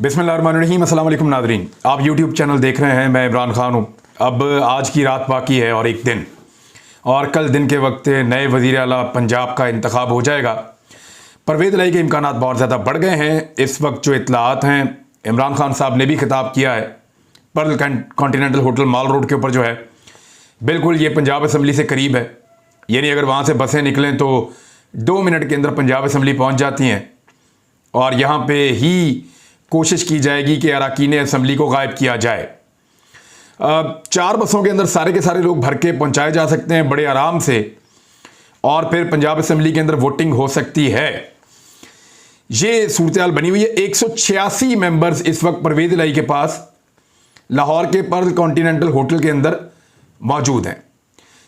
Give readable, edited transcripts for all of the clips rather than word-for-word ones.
बिस्मिल्लाहिर्रहमानिर्रहीम, अस्सलाम वालेकुम नाज़रीन। आप यूट्यूब चैनल देख रहे हैं, मैं इमरान खान हूँ। अब आज की रात बाकी है और एक दिन, और कल दिन के वक्त नए वज़ीर आला पंजाब का इंतखाब हो जाएगा। परवेज़ लाई के इम्कानात बहुत ज़्यादा बढ़ गए हैं। इस वक्त जो इत्तलात हैं, इमरान खान साहब ने भी खिताब किया है पर्ल कॉन्टीनेंटल होटल माल रोड के ऊपर जो है, बिल्कुल ये पंजाब असम्बली से करीब है। यानी अगर वहाँ से बसें निकलें तो 2 मिनट के अंदर पंजाब असम्बली पहुँच जाती हैं, और यहाँ पे ही कोशिश की जाएगी कि अरकान असम्बली को गायब किया जाए। 4 बसों के अंदर सारे के सारे लोग भर के पहुँचाए जा सकते हैं बड़े आराम से, और फिर पंजाब असम्बली के अंदर वोटिंग हो सकती है। ये सूरत हाल बनी हुई है। 186 मेंबर्स इस वक्त परवेज़ लाई के पास लाहौर के पर्ल कॉन्टीनेंटल होटल के अंदर मौजूद हैं,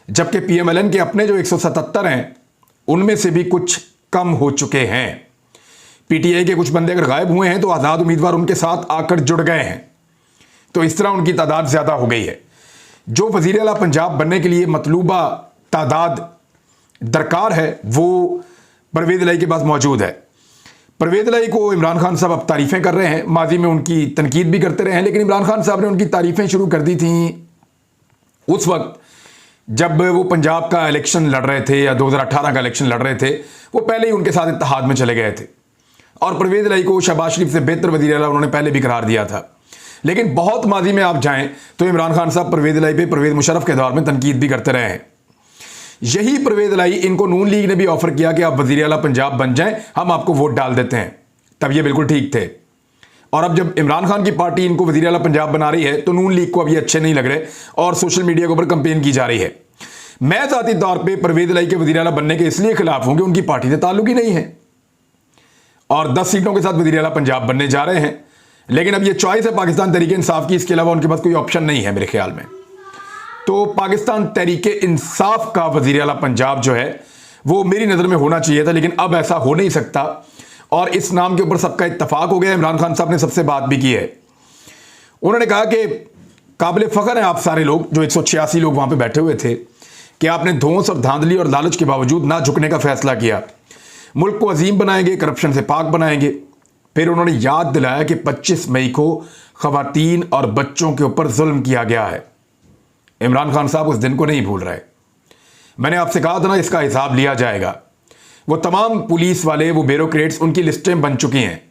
जबकि PMLN के अपने जो 177 हैं उनमें से भी कुछ कम हो चुके हैं। PTI के कुछ बंदे अगर गायब हुए हैं तो आज़ाद उम्मीदवार उनके साथ आकर जुड़ गए हैं, तो इस तरह उनकी तादाद ज़्यादा हो गई है। जो वज़ीर आला पंजाब बनने के लिए मतलूबा तादाद दरकार है वो परवेज़ लाई के पास मौजूद है। परवेज़ लाई को इमरान खान साहब अब तारीफ़ें कर रहे हैं, माजी में उनकी तनकीद भी करते रहे हैं, लेकिन इमरान खान साहब ने उनकी तारीफ़ें शुरू कर दी थी उस वक्त जब वो पंजाब का इलेक्शन लड़ रहे थे, या 2018 का इलेक्शन लड़ रहे थे। वो पहले ही उनके साथ इत्तेहाद में चले गए थे, और परवेज़ लाई को शहबाज शरीफ से बेहतर वज़ीर आला उन्होंने पहले भी करार दिया था। लेकिन बहुत माजी में आप जाएं तो इमरान खान साहब परवेज़ लाई पे परवेज़ मुशर्रफ के दौर में तनकीद भी करते रहे हैं। यही परवेज़ लाई इनको नून लीग ने भी ऑफर किया कि आप वज़ीर आला पंजाब बन जाएं, हम आपको वोट डाल देते हैं। तब ये बिल्कुल ठीक थे, और अब जब इमरान खान की पार्टी इनको वज़ीर आला पंजाब बना रही है तो नून लीग को अब ये अच्छे नहीं लग रहे, और सोशल मीडिया के ऊपर कंपेन की जा रही है। मैं ज़ाती तौर पर परवेज़ लाई के वज़ीर आला बनने के इसलिए खिलाफ हूं कि उनकी पार्टी से ताल्लुक ही नहीं है, और 10 सीटों के साथ वज़ीर आला पंजाब बनने जा रहे हैं। लेकिन अब ये चॉइस है पाकिस्तान तहरीक इंसाफ की, इसके अलावा उनके पास कोई ऑप्शन नहीं है मेरे ख्याल में। तो पाकिस्तान तहरीक इंसाफ का वज़ीर आला पंजाब जो है वो मेरी नज़र में होना चाहिए था, लेकिन अब ऐसा हो नहीं सकता, और इस नाम के ऊपर सबका इत्तफाक हो गया। इमरान खान साहब ने सबसे बात भी की है। उन्होंने कहा कि काबिल फ़ख्र हैं आप सारे लोग जो 186 लोग वहाँ पर बैठे हुए थे, कि आपने धौंस और धांधली और लालच के बावजूद ना झुकने का फैसला किया। मुल्क को अजीम बनाएंगे, करप्शन से पाक बनाएंगे। फिर उन्होंने याद दिलाया कि 25 मई को ख़वातीन और बच्चों के ऊपर जुल्म किया गया है। इमरान खान साहब उस दिन को नहीं भूल रहे। मैंने आपसे कहा था ना, इसका हिसाब लिया जाएगा। वो तमाम पुलिस वाले, वो ब्यूरोक्रेट्स, उनकी लिस्टें बन चुकी हैं।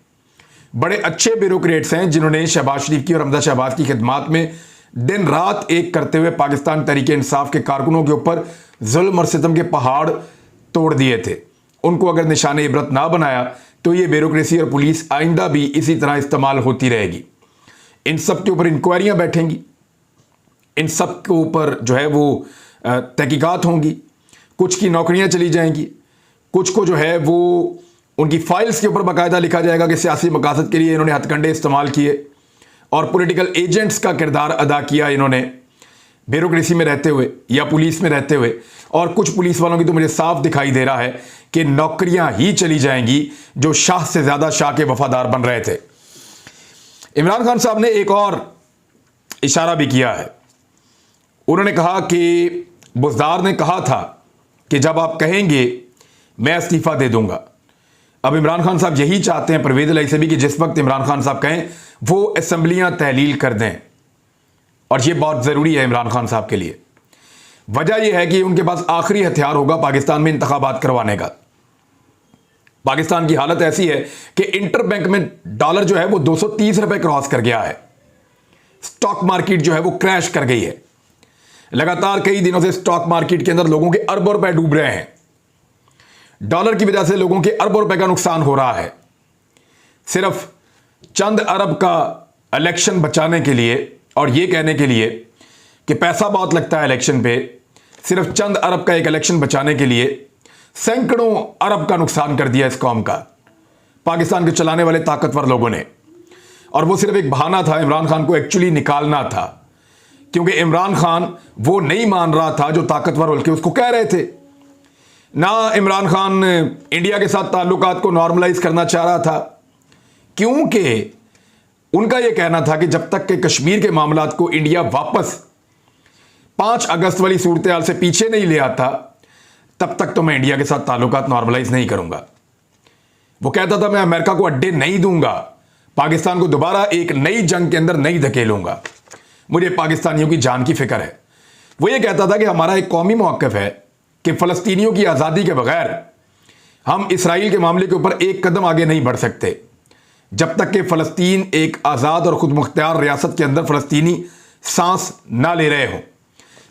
बड़े अच्छे ब्यूरोक्रेट्स हैं जिन्होंने शहबाज शरीफ की और हमजा शहबाज की खिदमात में दिन रात एक करते हुए पाकिस्तान तहरीक इंसाफ के कारकुनों के ऊपर जुल्म और सितम के पहाड़ तोड़ दिए थे। उनको अगर निशाने इबरत ना बनाया तो ये ब्यूरोक्रेसी और पुलिस आइंदा भी इसी तरह इस्तेमाल होती रहेगी। इन सब के ऊपर इंक्वायरियां बैठेंगी, इन सब के ऊपर जो है वो तहकीकात होंगी, कुछ की नौकरियां चली जाएंगी, कुछ को जो है वो उनकी फाइल्स के ऊपर बाकायदा लिखा जाएगा कि सियासी मकासद के लिए इन्होंने हथकंडे इस्तेमाल किए और पॉलिटिकल एजेंट्स का किरदार अदा किया इन्होंने ब्यूरोक्रेसी में रहते हुए या पुलिस में रहते हुए। और कुछ पुलिस वालों की तो मुझे साफ दिखाई दे रहा है कि नौकरियां ही चली जाएंगी जो शाह से ज्यादा शाह के वफादार बन रहे थे। इमरान खान साहब ने एक और इशारा भी किया है। उन्होंने कहा कि बुज़दार ने कहा था कि जब आप कहेंगे मैं इस्तीफा दे दूंगा। अब इमरान खान साहब यही चाहते हैं परवेज़ लाई से भी कि जिस वक्त इमरान खान साहब कहें वो असम्बलियां तहलील कर दें, और यह बहुत ज़रूरी है इमरान खान साहब के लिए। वजह यह है कि उनके पास आखिरी हथियार होगा पाकिस्तान में इंतखाबात करवाने का। पाकिस्तान की हालत ऐसी है कि इंटरबैंक में डॉलर जो है वो 230 रुपए क्रॉस कर गया है। स्टॉक मार्केट जो है वो क्रैश कर गई है। लगातार कई दिनों से स्टॉक मार्केट के अंदर लोगों के अरबों रुपए डूब रहे हैं। डॉलर की वजह से लोगों के अरबों रुपए का नुकसान हो रहा है। सिर्फ चंद अरब का इलेक्शन बचाने के लिए और यह कहने के लिए कि पैसा बहुत लगता है इलेक्शन पे, सिर्फ चंद अरब का एक इलेक्शन बचाने के लिए सैकड़ों अरब का नुकसान कर दिया इस कौम का, पाकिस्तान के चलाने वाले ताकतवर लोगों ने। और वो सिर्फ एक बहाना था, इमरान खान को एक्चुअली निकालना था, क्योंकि इमरान खान वो नहीं मान रहा था जो ताकतवर बल्कि उसको कह रहे थे। ना इमरान खान इंडिया के साथ ताल्लुकात को नॉर्मलाइज करना चाह रहा था, क्योंकि उनका यह कहना था कि जब तक के कश्मीर के मामलात को इंडिया वापस 5 अगस्त वाली सूरत हाल से पीछे नहीं ले आता, तब तक तो मैं इंडिया के साथ ताल्लुकात नॉर्मलाइज नहीं करूंगा। वो कहता था मैं अमेरिका को अड्डे नहीं दूंगा, पाकिस्तान को दोबारा एक नई जंग के अंदर नहीं धकेलूंगा। मुझे पाकिस्तानियों की जान की फिक्र है। वो ये कहता था कि हमारा एक कौमी मौक़िफ़ है कि फ़लस्तीनियों की आज़ादी के बगैर हम इसराइल के मामले के ऊपर एक कदम आगे नहीं बढ़ सकते जब तक कि फ़लस्तीन एक आज़ाद और ख़ुद मुख्तियार रियासत के अंदर फ़लस्तीनी सांस ना ले रहे हों।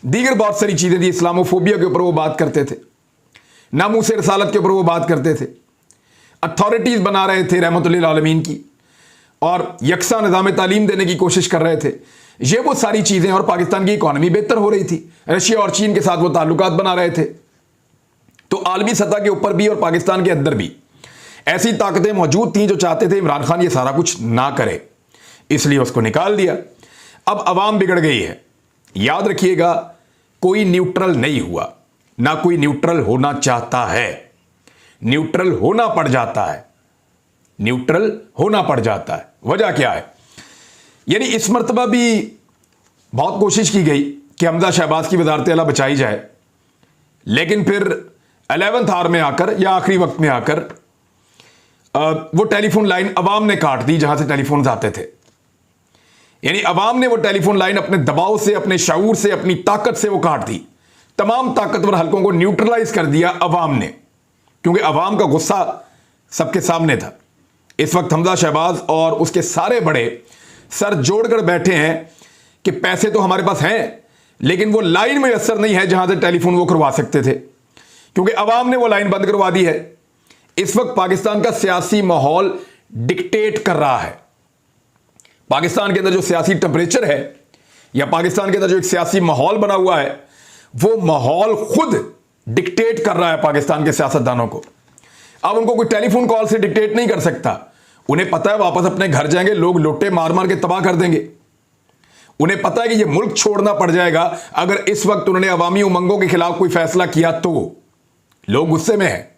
दीगर बहुत सारी चीज़ें थी। इस्लामोफोबिया के ऊपर वो बात करते थे, नामूस रसालत के ऊपर वो बात करते थे, अथॉरिटीज़ बना रहे थे रहमतुल लिल आलमीन की, और यकसा निज़ाम तालीम देने की कोशिश कर रहे थे। ये वो सारी चीज़ें, और पाकिस्तान की इकॉनमी बेहतर हो रही थी। रशिया और चीन के साथ वो ताल्लुकात बना रहे थे। तो आलमी सतह के ऊपर भी और पाकिस्तान के अंदर भी ऐसी ताकतें मौजूद थीं जो चाहते थे इमरान खान ये सारा कुछ ना करे, इसलिए उसको निकाल दिया। अब अवाम बिगड़ गई है। याद रखिएगा, कोई न्यूट्रल नहीं हुआ, ना कोई न्यूट्रल होना चाहता है। न्यूट्रल होना पड़ जाता है, न्यूट्रल होना पड़ जाता है। वजह क्या है? यानी इस मरतबा भी बहुत कोशिश की गई कि हमजा शहबाज की वजारत आला बचाई जाए, लेकिन फिर 11th आवर में आकर या आखिरी वक्त में आकर वो टेलीफोन लाइन अवाम ने काट दी जहां से टेलीफोन आते थे। यानी अवाम ने वो टेलीफोन लाइन अपने दबाव से, अपने शऊर से, अपनी ताकत से वो काट दी। तमाम ताकतवर हलकों को न्यूट्रलाइज कर दिया अवाम ने, क्योंकि अवाम का गुस्सा सबके सामने था। इस वक्त हमजा शहबाज और उसके सारे बड़े सर जोड़कर बैठे हैं कि पैसे तो हमारे पास हैं, लेकिन वो लाइन में असर नहीं है जहां से टेलीफोन वो करवा सकते थे, क्योंकि अवाम ने वो लाइन बंद करवा दी है। इस वक्त पाकिस्तान का सियासी माहौल डिक्टेट कर रहा है। पाकिस्तान के अंदर जो सियासी टेम्परेचर है, या पाकिस्तान के अंदर जो एक सियासी माहौल बना हुआ है, वो माहौल खुद डिक्टेट कर रहा है पाकिस्तान के सियासतदानों को। अब उनको कोई टेलीफोन कॉल से डिक्टेट नहीं कर सकता। उन्हें पता है वापस अपने घर जाएंगे, लोग लोटे मार मार के तबाह कर देंगे। उन्हें पता है कि यह मुल्क छोड़ना पड़ जाएगा अगर इस वक्त उन्होंने अवामी उमंगों के खिलाफ कोई फैसला किया तो। लोग गुस्से में हैं,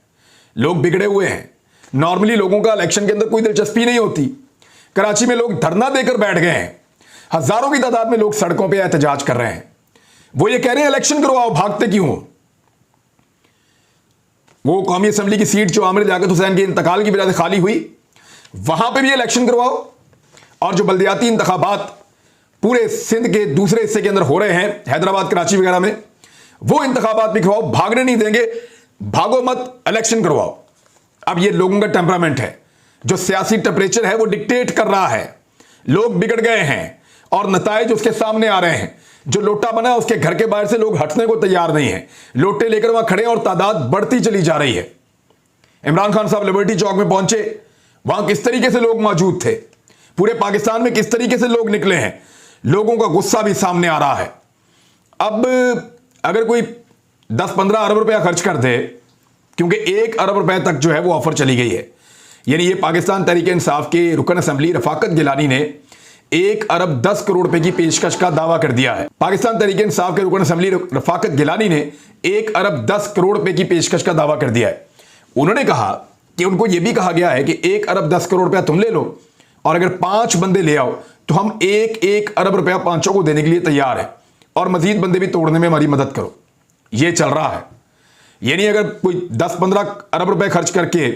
लोग बिगड़े हुए हैं। नॉर्मली लोगों का इलेक्शन के अंदर कोई दिलचस्पी नहीं होती। कराची में लोग धरना देकर बैठ गए हैं, हजारों की तादाद में लोग सड़कों पर एहतजाज कर रहे हैं। वो ये कह रहे हैं इलेक्शन करवाओ, भागते क्यों हो? वो कौमी असम्बली की सीट जो आमिर लियाकत हुसैन के इंतकाल की वजह से खाली हुई, वहां पे भी इलेक्शन करवाओ। और जो बल्दियाती इंतखाबात पूरे सिंध के दूसरे हिस्से के अंदर हो रहे हैं, हैदराबाद, कराची वगैरह में, वो इंतखाबात भी करवाओ। भागने नहीं देंगे, भागो मत, इलेक्शन करवाओ। अब ये लोगों का टेम्परामेंट है, जो सियासी टेम्परेचर है वो डिक्टेट कर रहा है। लोग बिगड़ गए हैं और नताइज उसके सामने आ रहे हैं। जो लोटा बना उसके घर के बाहर से लोग हटने को तैयार नहीं है। लोटे लेकर वहां खड़े और तादाद बढ़ती चली जा रही है। इमरान खान साहब लिबर्टी चौक में पहुंचे, वहां किस तरीके से लोग मौजूद थे, पूरे पाकिस्तान में किस तरीके से लोग निकले हैं। लोगों का गुस्सा भी सामने आ रहा है। अब अगर कोई 10-15 अरब रुपया खर्च कर दे, क्योंकि 1 अरब रुपए तक जो है वो ऑफर चली गई है। यानी ये पाकिस्तान तहरीक इंसाफ के रुकन असम्बली रफाकत गिलानी ने 1 अरब 10 करोड़ रुपए की पेशकश का दावा कर दिया है। पाकिस्तान तहरीक इंसाफ के रुकन असम्बली रफाकत गिलानी ने 1 अरब 10 करोड़ रुपए की पेशकश का दावा कर दिया है। उन्होंने कहा कि उनको यह भी कहा गया है कि 1 अरब 10 करोड़ रुपया तुम ले लो, और अगर 5 बंदे ले आओ तो हम 1 अरब रुपया पांचों को देने के लिए तैयार है, और मजीद बंदे भी तोड़ने में हमारी मदद करो। यह चल रहा है। यानी अगर कोई 10-15 अरब रुपए खर्च करके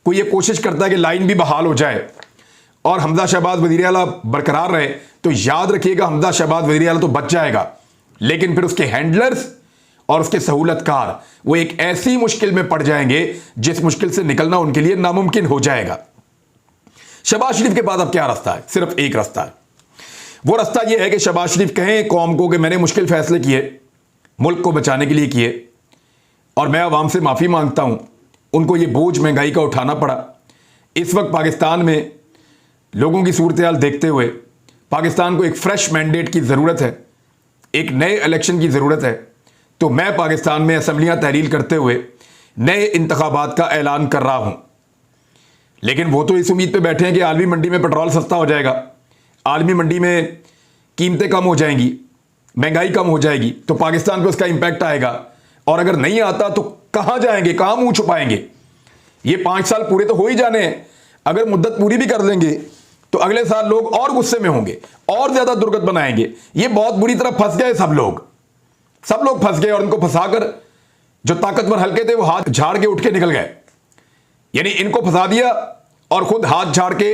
कोई ये कोशिश करता है कि लाइन भी बहाल हो जाए और हमजा शहबाज वज़ीर आला बरकरार रहे, तो याद रखिएगा हमजा शहबाज वज़ीर आला तो बच जाएगा, लेकिन फिर उसके हैंडलर्स और उसके सहूलतकार वो एक ऐसी मुश्किल में पड़ जाएंगे जिस मुश्किल से निकलना उनके लिए नामुमकिन हो जाएगा। शहबाज शरीफ के पास अब क्या रास्ता है? सिर्फ एक रास्ता है। वो रास्ता यह है कि शहबाज शरीफ कहें कौम को कि मैंने मुश्किल फैसले किए, मुल्क को बचाने के लिए किए, और मैं अवाम से माफ़ी मांगता हूं, उनको ये बोझ महंगाई का उठाना पड़ा। इस वक्त पाकिस्तान में लोगों की सूरत हाल देखते हुए पाकिस्तान को एक फ्रेश मैंडेट की ज़रूरत है, एक नए इलेक्शन की ज़रूरत है। तो मैं पाकिस्तान में असम्बलियाँ तहरील करते हुए नए इंतखाबात का ऐलान कर रहा हूँ। लेकिन वो तो इस उम्मीद पे बैठे हैं कि आलमी मंडी में पेट्रोल सस्ता हो जाएगा, आलमी मंडी में कीमतें कम हो जाएंगी, महंगाई कम हो जाएगी, तो पाकिस्तान पे उसका इम्पैक्ट आएगा। और अगर नहीं आता तो कहाँ जाएंगे, कहाँ मुँह छुपाएंगे? ये 5 साल पूरे तो हो ही जाने हैं। अगर मुद्दत पूरी भी कर लेंगे तो अगले साल लोग और गुस्से में होंगे, और ज्यादा दुर्गत बनाएंगे। ये बहुत बुरी तरह फंस गए सब लोग फंस गए, और इनको फंसाकर जो ताकतवर हल्के थे वो हाथ झाड़ के उठ के निकल गए। यानी इनको फंसा दिया और खुद हाथ झाड़ के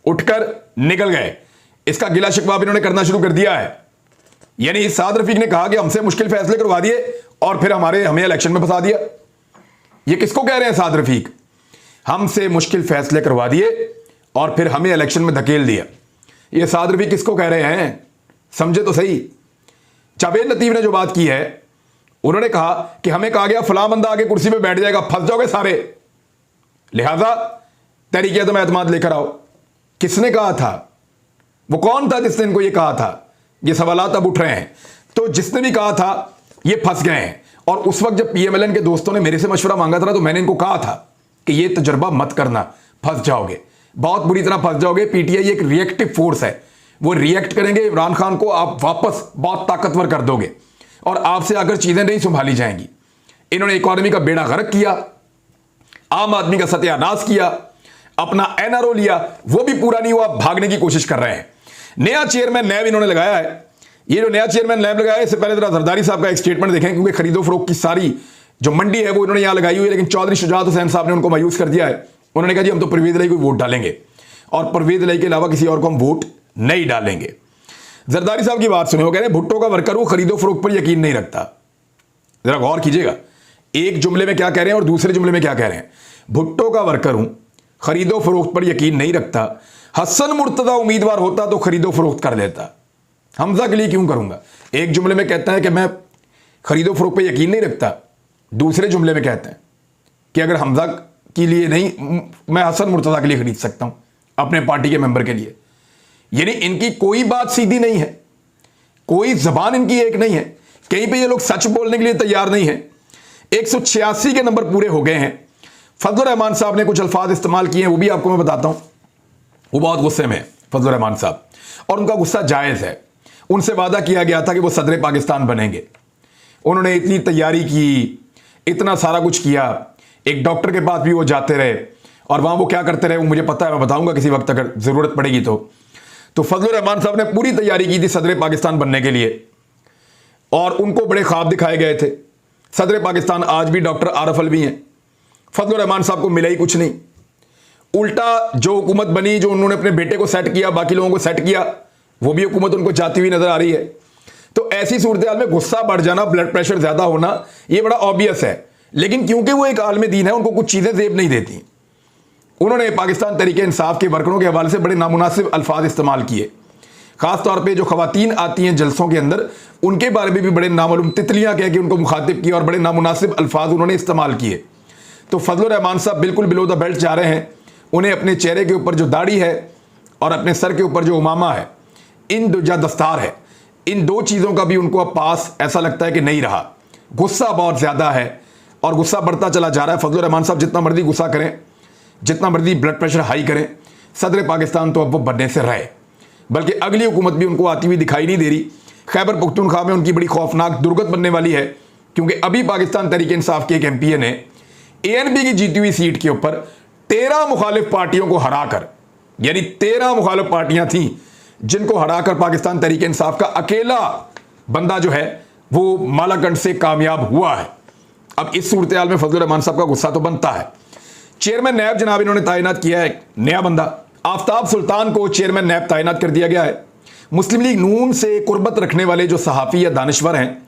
उठकर निकल गए। इसका गिला शिकवा भी इन्होंने करना शुरू कर दिया है। यानी साद रफीक ने कहा कि हमसे मुश्किल फैसले करवा दिए और फिर हमें इलेक्शन में फंसा दिया। ये किसको कह रहे हैं साद रफीक? हमसे मुश्किल फैसले करवा दिए और फिर हमें इलेक्शन में धकेल दिया। ये साद रफीक किसको कह रहे हैं? समझे तो सही। जावेद लतीफ ने जो बात की है, उन्होंने कहा कि हमें कहा गया फलां बंदा आगे कुर्सी पे बैठ जाएगा, फंस जाओगे सारे, लिहाजा तहरीक अदम एतमाद लेकर आओ। किसने कहा था? वो कौन था जिसने इनको ये कहा था? ये सवालात अब उठ रहे हैं। तो जिसने भी कहा था ये फंस गए हैं। और उस वक्त जब पीएमएलएन के दोस्तों ने मेरे से मशवरा मांगा था तो मैंने इनको कहा था कि ये तजर्बा मत करना, फंस जाओगे, बहुत बुरी तरह फंस जाओगे। पीटीआई एक रिएक्टिव फोर्स है, वो रिएक्ट करेंगे, इमरान खान को आप वापस बहुत ताकतवर कर दोगे और आपसे अगर चीजें नहीं संभाली जाएंगी। इन्होंने इकोनॉमी का बेड़ा गर्क किया, आम आदमी का सत्यानाश किया, अपना एनआरओ लिया, वो भी पूरा नहीं हुआ, भागने की कोशिश कर रहे हैं। नया चेयरमैन नैब इन्होंने लगाया है। ये जो नया चेयरमैन नैब लगाया है, इससे पहले जरा जरदारी साहब का एक स्टेटमेंट देखें, क्योंकि खरीदो फरोख्त की सारी जो मंडी है वो इन्होंने यहां लगाई हुई है, लेकिन चौधरी शुजात हुसैन साहब ने उनको मायूस कर दिया है। उन्होंने कहा जी हम तो परवेज इलाही को वोट डालेंगे और परवेज इलाही के अलावा किसी और को हम वोट नहीं डालेंगे। जरदारी साहब की बात सुने, वो कह रहे हैं भुट्टो का वर्कर वो खरीदो फरोख्त पर यकीन नहीं रखता। जरा गौर कीजिएगा, एक जुमले में क्या कह रहे हैं और दूसरे जुमले में क्या कह रहे हैं। भुट्टो का वर्कर हूं, खरीदो फरोख्त पर यकीन नहीं रखता। हसन मुर्तजा उम्मीदवार होता तो खरीदो फरोख्त कर लेता, हमजा के लिए क्यों करूंगा। एक जुमले में कहता है कि मैं खरीदो फरोख्त पर यकीन नहीं रखता, दूसरे जुमले में कहते हैं कि अगर हमजा के लिए नहीं, मैं हसन मुर्तजा के लिए खरीद सकता हूं, अपने पार्टी के मेंबर के लिए। यानी इनकी कोई बात सीधी नहीं है, कोई जबान इनकी एक नहीं है, कहीं पे ये लोग सच बोलने के लिए तैयार नहीं है। 186 के नंबर पूरे हो गए हैं। फजलुर रहमान साहब ने कुछ अल्फाज इस्तेमाल किए हैं, वो भी आपको मैं बताता हूं। वो बहुत गुस्से में है फजलुर रहमान साहब, और उनका गुस्सा जायज है। उनसे वादा किया गया था कि वो सदर पाकिस्तान बनेंगे। उन्होंने इतनी तैयारी की, इतना सारा कुछ किया, एक डॉक्टर के पास भी वो जाते रहे और वहां वो क्या करते रहे वो मुझे पता है, मैं बताऊंगा किसी वक्त अगर जरूरत पड़ेगी तो फजलुर रहमान साहब ने पूरी तैयारी की थी सदर पाकिस्तान बनने के लिए और उनको बड़े ख्वाब दिखाए गए थे। सदर पाकिस्तान आज भी डॉक्टर आरफ अलवी हैं। फजलुर रहमान साहब को मिला ही कुछ नहीं, उल्टा जो हुकूमत बनी, जो उन्होंने अपने बेटे को सेट किया, बाकी लोगों को सेट किया, वो भी हुकूमत उनको जाती हुई नजर आ रही है। तो ऐसी सूरत हाल में गुस्सा बढ़ जाना, ब्लड प्रेशर ज्यादा होना, ये बड़ा ऑब्वियस है। लेकिन क्योंकि वो एक आलम दीन है, उनको कुछ चीजें जेब नहीं देती। उन्होंने पाकिस्तान तहरीक इंसाफ के वर्करों के हवाले से बड़े नामुनासिब अल्फाज इस्तेमाल किए। खासतौर पर जो खवातीन आती हैं जलसों के अंदर, उनके बारे में भी बड़े नामालूम तितलियां कह के उनको मुखातिब किया और बड़े नामुनासिब अल्फाज उन्होंने इस्तेमाल किए। तो फजलुर रहमान साहब बिल्कुल बिलो द बेल्ट जा रहे हैं। उन्हें अपने चेहरे के ऊपर जो दाढ़ी है और अपने सर के ऊपर जो उमामा है, इन दो जो दस्तार है, इन दो चीज़ों का भी उनको अब पास ऐसा लगता है कि नहीं रहा। गुस्सा बहुत ज़्यादा है और गुस्सा बढ़ता चला जा रहा है। फजलुर रहमान साहब जितना मर्जी गुस्सा करें, जितना मर्जी ब्लड प्रेशर हाई करें, सदर पाकिस्तान तो अब वो बनने से रहे, बल्कि अगली हुकूमत भी उनको आती हुई दिखाई नहीं दे रही। खैबर पख्तूनख्वा में उनकी बड़ी खौफनाक दुर्गत बनने वाली है, क्योंकि अभी पाकिस्तान तहरीक इंसाफ के एक एमपीए ने एएनपी की जीती हुई सीट के ऊपर 13 मुखालिफ पार्टियों को हराकर, यानी 13 मुखालिफ पार्टियां थीं जिनको हराकर पाकिस्तान तहरीक इंसाफ का अकेला बंदा जो है वो मालाकंड से कामयाब हुआ है। अब इस सूरत हाल में फजलुर रहमान साहब का गुस्सा तो बनता है। चेयरमैन नैब जनाब इन्होंने तैनात किया है नया बंदा, आफ्ताब सुल्तान को चेयरमैन नैब तैनात कर दिया गया है। मुस्लिम लीग नून से कुर्बत रखने वाले जो सहाफ़ी या दानिश्वर हैं,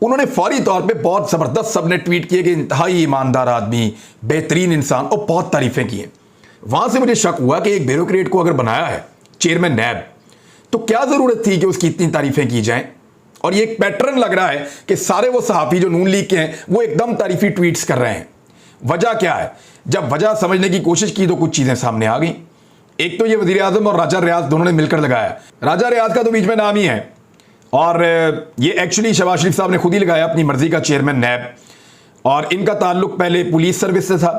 उन्होंने फौरी तौर पे बहुत ज़बरदस्त सबने ट्वीट किए कि इंतहाई ईमानदार आदमी, बेहतरीन इंसान, और बहुत तारीफ़ें की हैं। वहाँ से मुझे शक हुआ कि एक ब्यूरोक्रेट को अगर बनाया है चेयरमैन नैब, तो क्या ज़रूरत थी कि उसकी इतनी तारीफ़ें की जाएं। और ये एक पैटर्न लग रहा है कि सारे वो सहाफ़ी जो नून लीग के हैं वो एकदम तारीफ़ी ट्वीट्स कर रहे हैं। वजह क्या है? जब वजह समझने की कोशिश की तो कुछ चीज़ें सामने आ गई। एक तो ये वज़ीर आज़म और राजा रियाज दोनों ने मिलकर लगाया। राजा रियाज का तो बीच में नाम ही है, और ये एक्चुअली शहबाज शरीफ साहब ने खुद ही लगाया अपनी मर्जी का चेयरमैन नैब। और इनका ताल्लुक पहले पुलिस सर्विस से था,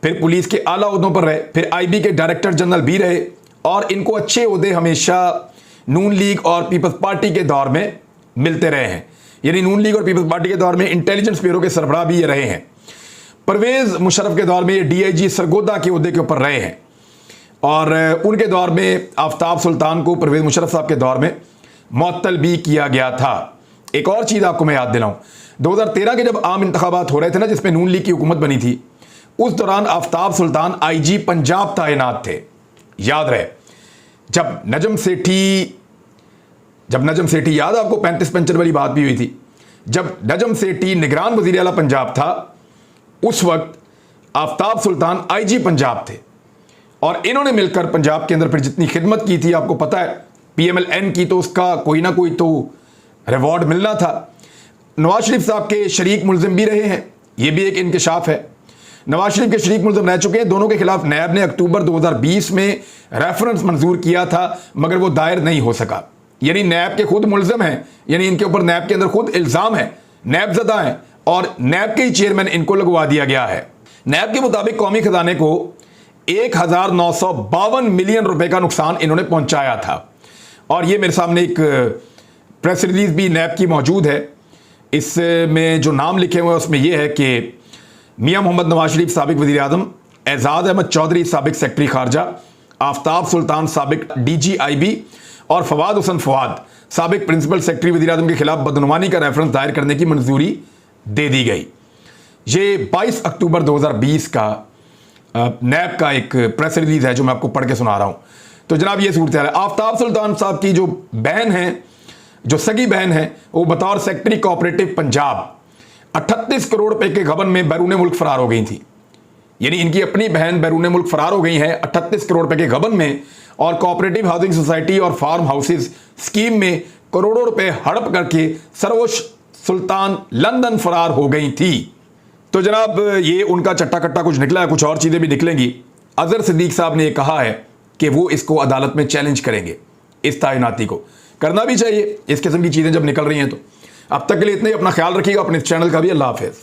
फिर पुलिस के आला ओहदों पर रहे, फिर आईबी के डायरेक्टर जनरल भी रहे, और इनको अच्छे ओहदे हमेशा नून लीग और पीपल्स पार्टी के दौर में मिलते रहे हैं। यानी नून लीग और पीपल्स पार्टी के दौर में इंटेलिजेंस ब्यूरो के सरबराह भी ये रहे हैं। परवेज मुशर्रफ के दौर में ये डीआईजी सरगोदा के ओहदे के ऊपर रहे हैं, और उनके दौर में आफ्ताब सुल्तान को परवेज मुशर्रफ साहब के दौर में मुअत्तल भी किया गया था। एक और चीज़ आपको मैं याद दिलाऊं, 2013 के जब आम इंतखाबात हो रहे थे ना, जिसमें नून लीग की हुकूमत बनी थी, उस दौरान आफ्ताब सुल्तान आईजी पंजाब तैनात थे, याद रहे। जब नजम सेठी याद आपको 35 पेंशन वाली बात भी हुई थी, जब नजम सेठी निगरान वज़ीर आला पंजाब था, उस वक्त आफ्ताब सुल्तान आईजी पंजाब थे और इन्होंने मिलकर पंजाब के अंदर फिर जितनी खिदमत की थी, आपको पता है PMLN की, तो उसका कोई ना कोई तो रिवॉर्ड मिलना था। नवाज शरीफ साहब के शरीक मुलजिम भी रहे हैं, यह भी एक इंकशाफ है। नवाज शरीफ के शरीक मुलजिम रह चुके हैं। दोनों के खिलाफ नैब ने अक्टूबर 2020 में रेफरेंस मंजूर किया था, मगर वो दायर नहीं हो सका। यानी नैब के खुद मुलजिम हैं, यानी इनके ऊपर नैब के अंदर खुद इल्ज़ाम है, नैब ज़दा है और नैब के ही चेयरमैन इनको लगवा दिया गया है। नैब के मुताबिक कौमी खजाने को 1952 मिलियन रुपए का नुकसान इन्होंने पहुंचाया था और ये मेरे सामने एक प्रेस रिलीज भी नैब की मौजूद है। इसमें जो नाम लिखे हुए हैं उसमें यह है कि मियां मोहम्मद नवाज शरीफ साबिक वज़ीर आज़म, एजाज अहमद चौधरी साबिक सेक्रेटरी खारजा, आफ्ताब सुल्तान साबिक DGIB और फवाद हुसैन फवाद साबिक प्रिंसिपल सेक्रेटरी वज़ीर आज़म के खिलाफ बदनुमानी का रेफरेंस दायर करने की मंजूरी दे दी गई। ये 22 अक्टूबर 2020 का नैब का एक प्रेस रिलीज है जो मैं आपको पढ़ के सुना रहा हूं। तो जनाब ये सूरत है, आफ्ताब सुल्तान साहब की जो बहन है, जो सगी बहन है, वो बतौर सेक्रेटरी कोऑपरेटिव पंजाब 38 करोड़ रुपए के गबन में बैरून मुल्क फरार हो गई थी। यानी इनकी अपनी बहन बैरून मुल्क फरार हो गई है 38 करोड़ रुपए के गबन में, और कोऑपरेटिव हाउसिंग सोसाइटी और फार्म हाउसेज स्कीम में करोड़ों रुपए हड़प करके सरोश सुल्तान लंदन फरार हो गई थी। तो जनाब ये उनका चट्टा कट्टा कुछ निकला है, कुछ और चीजें भी निकलेंगी। अजहर सिद्दीक साहब ने कहा है कि वो इसको अदालत में चैलेंज करेंगे, इस तैनाती को करना भी चाहिए इस किस्म की चीजें जब निकल रही हैं। तो अब तक के लिए इतना ही, अपना ख्याल रखिएगा, अपने चैनल का भी। अल्लाह हाफिज़।